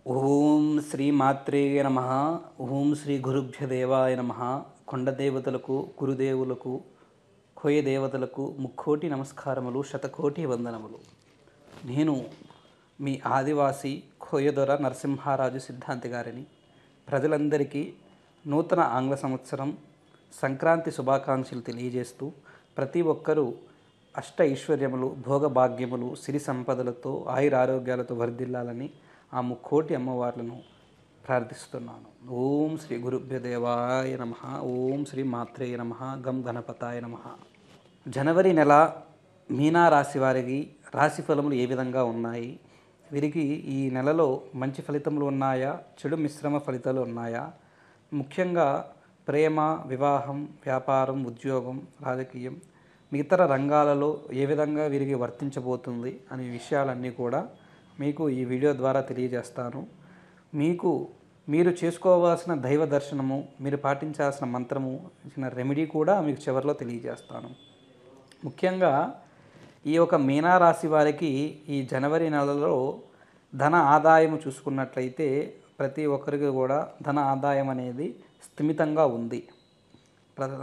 ఓం శ్రీ మాత్రే నమ. ఓం శ్రీ గురుభ్యదేవాయ నమ. కొండ దేవతలకు, గురుదేవులకు, కోయ దేవతలకు ముక్కోటి నమస్కారములు, శతకోటి వందనములు. నేను మీ ఆదివాసి కోయదొర నరసింహారాజు సిద్ధాంతి గారిని. ప్రజలందరికీ నూతన ఆంగ్ల సంవత్సరం సంక్రాంతి శుభాకాంక్షలు తెలియజేస్తూ, ప్రతి ఒక్కరూ అష్ట ఐశ్వర్యములు, భోగభాగ్యములు, సిరి సంపదలతో, ఆయురారోగ్యాలతో వర్ధిల్లాలని ఆ ముక్కోటి అమ్మవార్లను ప్రార్థిస్తున్నాను. ఓం శ్రీ గురుభ్యదేవాయ నమ. ఓం శ్రీ మాత్రే నమ. గం గణపతాయ నమ. జనవరి నెల మీనా రాశి వారికి రాశి ఫలములు ఏ విధంగా ఉన్నాయి? వీరికి ఈ నెలలో మంచి ఫలితములు ఉన్నాయా, చెడు మిశ్రమ ఫలితాలు ఉన్నాయా? ముఖ్యంగా ప్రేమ, వివాహం, వ్యాపారం, ఉద్యోగం, రాజకీయం, ఇతర రంగాలలో ఏ విధంగా వీరికి వర్తించబోతుంది అనే విషయాలన్నీ కూడా మీకు ఈ వీడియో ద్వారా తెలియజేస్తాను. మీరు చేసుకోవాల్సిన దైవ దర్శనము, మీరు పాటించాల్సిన మంత్రము, చిన్న రెమెడీ కూడా మీకు చివరిలో తెలియజేస్తాను. ముఖ్యంగా ఈ యొక్క మీనారాశి వారికి ఈ జనవరి నెలలో ధన ఆదాయం చూసుకున్నట్లయితే ప్రతి ఒక్కరికి కూడా ధన ఆదాయం అనేది స్థిమితంగా ఉంది.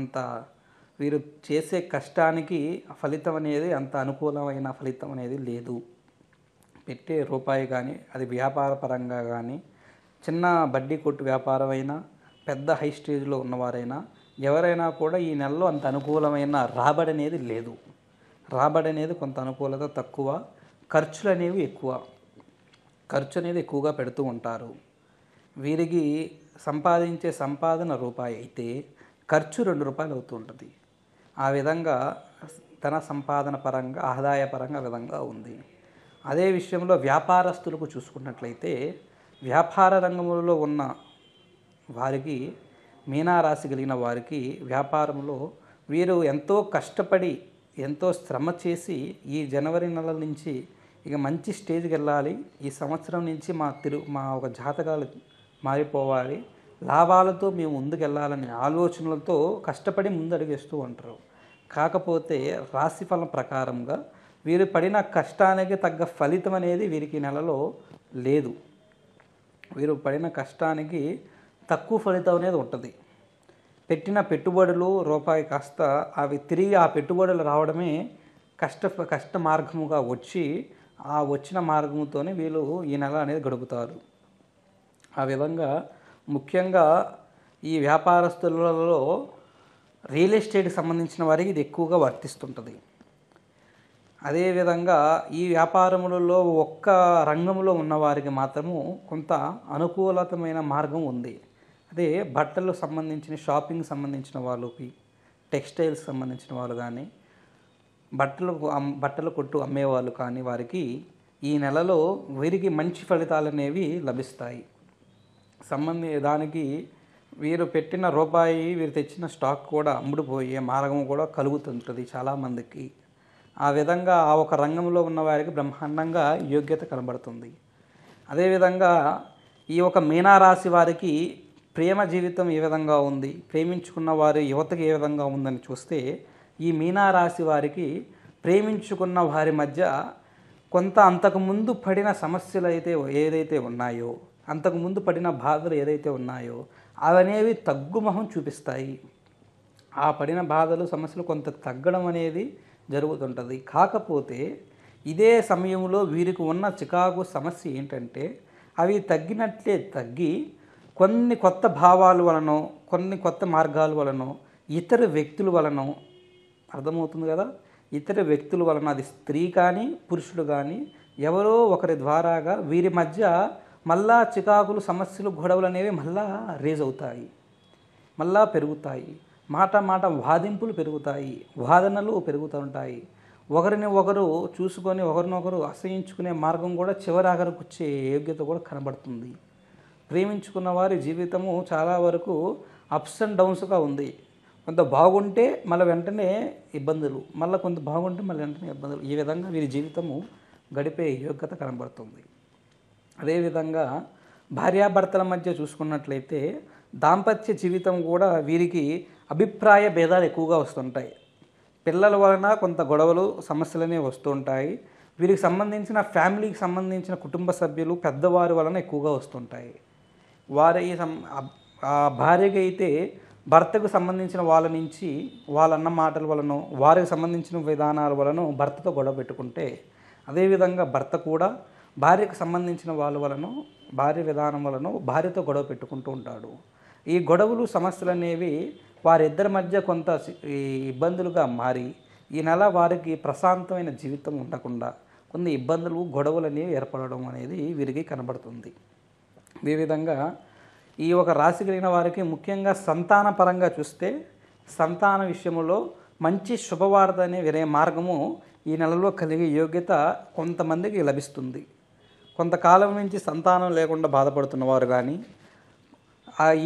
అంత వీరు చేసే కష్టానికి ఫలితం అనేది అంత అనుకూలమైన ఫలితం అనేది లేదు. పెట్టే రూపాయి కానీ, అది వ్యాపార పరంగా కానీ, చిన్న బడ్డీ కొట్టు వ్యాపారం అయినా, పెద్ద హై స్టేజ్లో ఉన్నవారైనా, ఎవరైనా కూడా ఈ నెలలో అంత అనుకూలమైన రాబడి అనేది లేదు. రాబడి అనేది కొంత అనుకూలత తక్కువ, ఖర్చులు అనేవి ఎక్కువ. ఖర్చు అనేది ఎక్కువగా పెడుతూ ఉంటారు. వీరికి సంపాదించే సంపాదన రూపాయి అయితే ఖర్చు 2 రూపాయలు అవుతూ ఉంటుంది. ఆ విధంగా ధన సంపాదన పరంగా, ఆదాయపరంగా విధంగా ఉంది. అదే విషయంలో వ్యాపారస్తులకు చూసుకున్నట్లయితే, వ్యాపార రంగంలో ఉన్న వారికి, మీనారాశి కలిగిన వారికి వ్యాపారంలో వీరు ఎంతో కష్టపడి, ఎంతో శ్రమ చేసి ఈ జనవరి నెల నుంచి ఇక మంచి స్టేజ్కి వెళ్ళాలి, ఈ సంవత్సరం నుంచి మా ఒక జాతకాలు మారిపోవాలి, లాభాలతో మేము ముందుకెళ్ళాలనే ఆలోచనలతో కష్టపడి ముందడుగేస్తూ ఉంటారు. కాకపోతే రాశిఫలం ప్రకారంగా వీరు పడిన కష్టానికి తగ్గ ఫలితం అనేది వీరికి నెలలో లేదు. వీరు పడిన కష్టానికి తక్కువ ఫలితం అనేది ఉంటుంది. పెట్టిన పెట్టుబడులు రూపాయి కాస్త అవి తిరిగి ఆ పెట్టుబడులు రావడమే కష్ట మార్గముగా వచ్చి, ఆ వచ్చిన మార్గంతోనే వీళ్ళు ఈ నెల అనేది గడుపుతారు. ఆ విధంగా ముఖ్యంగా ఈ వ్యాపారస్తులలో రియల్ ఎస్టేట్కి సంబంధించిన వారికి ఇది ఎక్కువగా వర్తిస్తుంటుంది. అదేవిధంగా ఈ వ్యాపారములలో ఒక్క రంగంలో ఉన్నవారికి మాత్రము కొంత అనుకూలతమైన మార్గం ఉంది. అదే బట్టలు సంబంధించిన, షాపింగ్ సంబంధించిన వాళ్ళకి, టెక్స్టైల్స్ సంబంధించిన వాళ్ళు కానీ, బట్టలు కొట్టు అమ్మేవాళ్ళు కానీ, వారికి ఈ నెలలో వీరికి మంచి ఫలితాలు అనేవి లభిస్తాయి. దానికి వీరు పెట్టిన రూపాయి, వీరు తెచ్చిన స్టాక్ కూడా అమ్ముడుపోయే మార్గం కూడా కలుగుతుంటుంది చాలామందికి. ఆ విధంగా ఆ ఒక రంగంలో ఉన్న వారికి బ్రహ్మాండంగా యోగ్యత కనబడుతుంది. అదేవిధంగా ఈ ఒక మీనారాశి వారికి ప్రేమ జీవితం ఏ విధంగా ఉంది, ప్రేమించుకున్న వారి యువతకి ఏ విధంగా ఉందని చూస్తే, ఈ మీనారాశి వారికి ప్రేమించుకున్న వారి మధ్య కొంత అంతకుముందు పడిన సమస్యలు ఏదైతే ఉన్నాయో, అంతకుముందు పడిన బాధలు ఏదైతే ఉన్నాయో అవనేవి తగ్గుముఖం చూపిస్తాయి. ఆ పడిన బాధలు, సమస్యలు కొంత తగ్గడం అనేది జరుగుతుంటుంది. కాకపోతే ఇదే సమయంలో వీరికి ఉన్న చికాకు సమస్య ఏంటంటే, అవి తగ్గినట్లే తగ్గి కొన్ని కొత్త భావాల వలనో, కొన్ని కొత్త మార్గాల వలనో, ఇతర వ్యక్తుల వలనో, అర్థమవుతుంది కదా, ఇతర వ్యక్తుల వలన, అది స్త్రీ కానీ పురుషుడు కానీ ఎవరో ఒకరి ద్వారాగా వీరి మధ్య మళ్ళా చికాకులు, సమస్యలు, గొడవలు అనేవి మళ్ళా రేజ్ అవుతాయి, మళ్ళా పెరుగుతాయి. మాట వాదింపులు పెరుగుతాయి, వాదనలు పెరుగుతూ ఉంటాయి. ఒకరిని ఒకరు చూసుకొని ఒకరినొకరు అసహించుకునే మార్గం కూడా చివరి ఆఖరికి వచ్చే యోగ్యత కూడా కనబడుతుంది. ప్రేమించుకున్న వారి జీవితము చాలా వరకు అప్స్ అండ్ డౌన్స్గా ఉంది. కొంత బాగుంటే మళ్ళీ వెంటనే ఇబ్బందులు, మళ్ళీ కొంత బాగుంటే మళ్ళీ వెంటనే ఇబ్బందులు. ఈ విధంగా వీరి జీవితము గడిపే యోగ్యత కనబడుతుంది. అదేవిధంగా భార్యాభర్తల మధ్య చూసుకున్నట్లయితే దాంపత్య జీవితం కూడా వీరికి అభిప్రాయ భేదాలు ఎక్కువగా వస్తుంటాయి. పిల్లల వలన కొంత గొడవలు, సమస్యలనే వస్తూ ఉంటాయి. వీరికి సంబంధించిన ఫ్యామిలీకి సంబంధించిన కుటుంబ సభ్యులు పెద్దవారి వలన ఎక్కువగా వస్తుంటాయి. వారి ఆ భార్యకి అయితే భర్తకు సంబంధించిన వాళ్ళ నుంచి వాళ్ళన్న మాటల వలన వారికి సంబంధించిన విధానాల వలన భర్తతో గొడవ పెట్టుకుంటే, అదేవిధంగా భర్త కూడా భార్యకు సంబంధించిన వాళ్ళ వలన భార్య విధానం వలన భార్యతో గొడవ పెట్టుకుంటూ ఉంటాడు. ఈ గొడవలు సమస్యలు అనేవి వారిద్దరి మధ్య కొంత ఇబ్బందులుగా మారి ఈ నెల వారికి ప్రశాంతమైన జీవితం ఉండకుండా కొన్ని ఇబ్బందులు గొడవలు అనేవి ఏర్పడడం అనేది వీరికి కనబడుతుంది. ఈ విధంగా ఈ ఒక రాశి కలిగిన వారికి ముఖ్యంగా సంతాన పరంగా చూస్తే సంతాన విషయంలో మంచి శుభవార్త అనే వేరే మార్గము ఈ నెలలో కలిగే యోగ్యత కొంతమందికి లభిస్తుంది. కొంతకాలం నుంచి సంతానం లేకుండా బాధపడుతున్న వారు కానీ,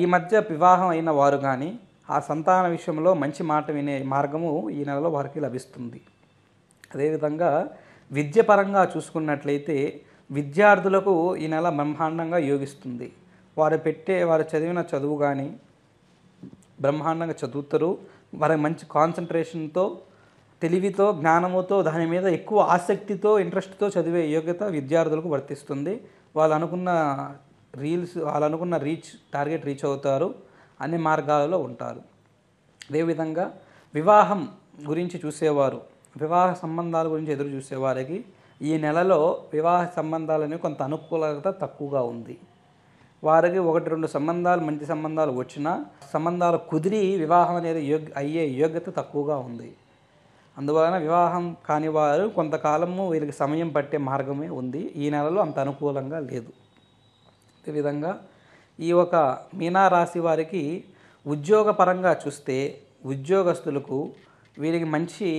ఈ మధ్య వివాహం అయిన వారు కానీ ఆ సంతాన విషయంలో మంచి మాట వినే మార్గము ఈ నెలలో వారికి లభిస్తుంది. అదేవిధంగా విద్య పరంగా చూసుకున్నట్లయితే విద్యార్థులకు ఈ నెల బ్రహ్మాండంగా యోగిస్తుంది. వారు చదివిన చదువు కానీ బ్రహ్మాండంగా చదువుతారు. వారి మంచి కాన్సన్ట్రేషన్తో, తెలివితో, జ్ఞానముతో, దాని మీద ఎక్కువ ఆసక్తితో, ఇంట్రెస్ట్తో చదివే యోగ్యత విద్యార్థులకు వర్తిస్తుంది. వాళ్ళు అనుకున్న టార్గెట్ రీచ్ అవుతారు, అన్ని మార్గాలలో ఉంటారు. అదేవిధంగా వివాహం గురించి చూసేవారు, వివాహ సంబంధాల గురించి ఎదురు చూసేవారికి ఈ నెలలో వివాహ సంబంధాలనేవి కొంత అనుకూలత తక్కువగా ఉంది. వారికి 1-2 సంబంధాలు మంచి సంబంధాలు వచ్చినా సంబంధాలు కుదిరి వివాహం అనేది అయ్యే యోగ్యత తక్కువగా ఉంది. అందువలన వివాహం కాని వారు కొంతకాలము వీరికి సమయం పట్టే మార్గమే ఉంది. ఈ నెలలో అంత అనుకూలంగా లేదు. అదేవిధంగా ఈ ఒక మీనారాశి వారికి ఉద్యోగపరంగా చూస్తే ఉద్యోగస్తులకు వీరికి మంచి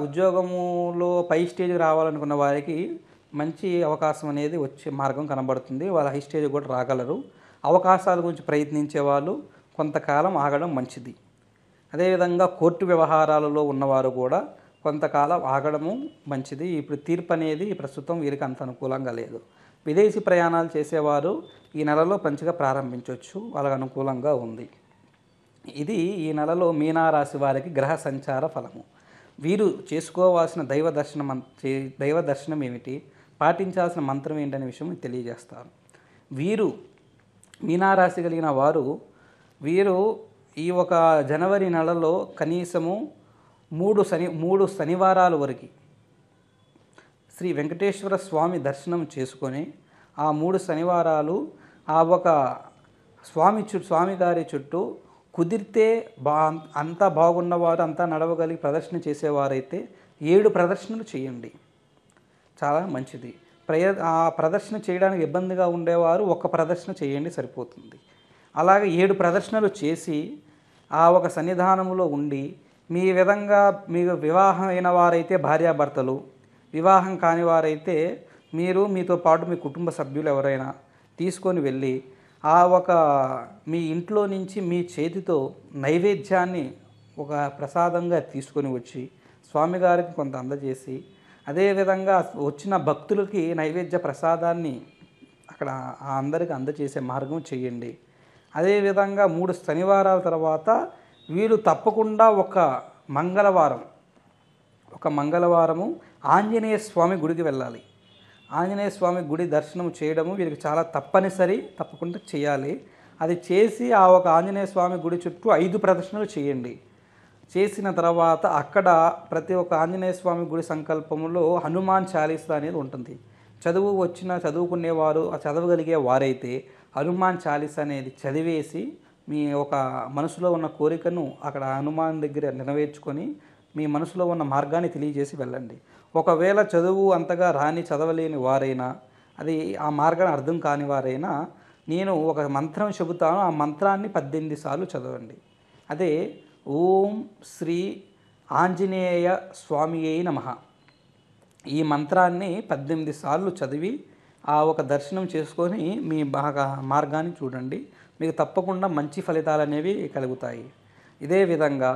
ఉద్యోగములో పై స్టేజ్కి రావాలనుకున్న వారికి మంచి అవకాశం అనేది వచ్చే మార్గం కనబడుతుంది. వాళ్ళు హై స్టేజ్ కూడా రాగలరు. అవకాశాల గురించి ప్రయత్నించే వాళ్ళు కొంతకాలం ఆగడం మంచిది. అదేవిధంగా కోర్టు వ్యవహారాలలో ఉన్నవారు కూడా కొంతకాలం ఆగడము మంచిది. ఇప్పుడు తీర్పు అనేది ప్రస్తుతం వీరికి అంత అనుకూలంగా లేదు. విదేశీ ప్రయాణాలు చేసేవారు ఈ నెలలో మంచిగా ప్రారంభించవచ్చు, వాళ్ళకు అనుకూలంగా ఉంది. ఇది ఈ నెలలో మీనారాశి వారికి గ్రహ సంచార ఫలము. వీరు చేసుకోవాల్సిన దైవ దర్శనం ఏమిటి, పాటించాల్సిన మంత్రం ఏంటనే విషయం తెలియజేస్తారు. మీనారాశి కలిగిన వీరు ఈ ఒక జనవరి నెలలో కనీసము 3 శనివారాల వరకు శ్రీ వెంకటేశ్వర స్వామి దర్శనం చేసుకొని ఆ 3 శనివారాలు ఆ ఒక స్వామిగారి చుట్టూ కుదిరితే అంతా బాగున్నవారు, అంతా నడవగలిగి ప్రదర్శన చేసేవారైతే 7 ప్రదర్శనలు చేయండి, చాలా మంచిది. ఆ ప్రదర్శన చేయడానికి ఇబ్బందిగా ఉండేవారు 1 ప్రదర్శన చేయండి, సరిపోతుంది. అలాగే 7 ప్రదర్శనలు చేసి ఆ ఒక సన్నిధానంలో ఉండి మీ విధంగా మీకు వివాహం అయిన వారైతే భార్యాభర్తలు, వివాహం కాని వారైతే మీతో పాటు మీ కుటుంబ సభ్యులు ఎవరైనా తీసుకొని వెళ్ళి ఆ ఒక మీ ఇంట్లో నుంచి మీ చేతితో నైవేద్యాన్ని ఒక ప్రసాదంగా తీసుకొని వచ్చి స్వామిగారికి కొంత అందజేసి, అదేవిధంగా వచ్చిన భక్తులకి నైవేద్య ప్రసాదాన్ని అక్కడ అందరికీ అందజేసే మార్గం చేయండి. అదేవిధంగా 3 శనివారాల తర్వాత వీరు తప్పకుండా ఒక మంగళవారము ఆంజనేయ స్వామి గుడికి వెళ్ళాలి. ఆంజనేయ స్వామి గుడి దర్శనం చేయడము వీరికి చాలా తప్పకుండా చేయాలి. అది చేసి ఆ ఒక ఆంజనేయ స్వామి గుడి చుట్టూ 5 ప్రదర్శనలు చేయండి. చేసిన తర్వాత అక్కడ ప్రతి ఒక్క ఆంజనేయ స్వామి గుడి సంకల్పంలో హనుమాన్ చాలీసా అనేది ఉంటుంది. చదువుకునేవారు, చదవగలిగే వారైతే హనుమాన్ చాలీసా అనేది చదివేసి మీ ఒక మనసులో ఉన్న కోరికను అక్కడ హనుమాన్ దగ్గర నెరవేర్చుకొని మీ మనసులో ఉన్న మార్గాన్ని తెలియజేసి వెళ్ళండి. ఒకవేళ చదువు అంతగా చదవలేని వారైనా, అది ఆ మార్గాన్ని అర్థం కాని వారైనా నేను ఒక మంత్రం చెబుతాను, ఆ మంత్రాన్ని 18 సార్లు చదవండి. అదే ఓం శ్రీ ఆంజనేయ స్వామియే నమః. ఈ మంత్రాన్ని 18 సార్లు చదివి ఆ ఒక దర్శనం చేసుకొని మీ మార్గాన్ని చూడండి. మీకు తప్పకుండా మంచి ఫలితాలు అనేవి కలుగుతాయి. ఇదే విధంగా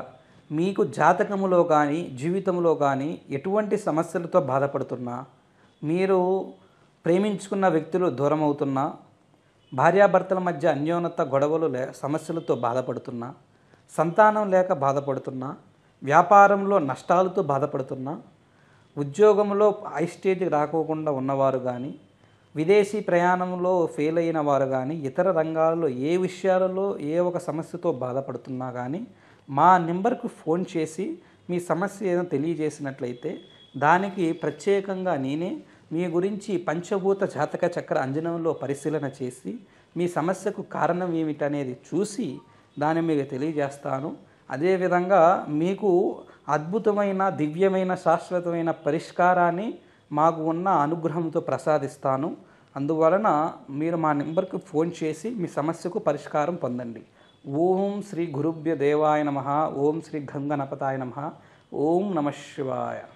మీకు జాతకములో కానీ జీవితంలో కానీ ఎటువంటి సమస్యలతో బాధపడుతున్నా, మీరు ప్రేమించుకున్న వ్యక్తులు దూరం అవుతున్నా, భార్యాభర్తల మధ్య అన్యోన్యత గొడవలు సమస్యలతో బాధపడుతున్నా, సంతానం లేక బాధపడుతున్నా, వ్యాపారంలో నష్టాలతో బాధపడుతున్నా, ఉద్యోగంలో హై స్టేజ్కి రాకోకుండా ఉన్నవారు కానీ, విదేశీ ప్రయాణంలో ఫెయిల్ అయిన వారు కానీ, ఇతర రంగాల్లో ఏ విషయాలలో ఏ ఒక సమస్యతో బాధపడుతున్నా కానీ మా నెంబర్కు ఫోన్ చేసి మీ సమస్య ఏదో తెలియజేసినట్లయితే దానికి ప్రత్యేకంగా నేనే మీ గురించి పంచభూత జాతక చక్ర అంజనంలో పరిశీలన చేసి మీ సమస్యకు కారణం ఏమిటనేది చూసి దాన్ని మీకు తెలియజేస్తాను. అదేవిధంగా మీకు అద్భుతమైన దివ్యమైన శాశ్వతమైన పరిష్కారాన్ని మాకు ఉన్న అనుగ్రహంతో ప్రసాదిస్తాను. అందువలన మీరు మా నెంబర్కి ఫోన్ చేసి మీ సమస్యకు పరిష్కారం పొందండి. ఓం శ్రీ గురుభ్య దేవాయ నమః. ఓం శ్రీ గంగణపతాయ నమః. ఓం నమః శివాయ.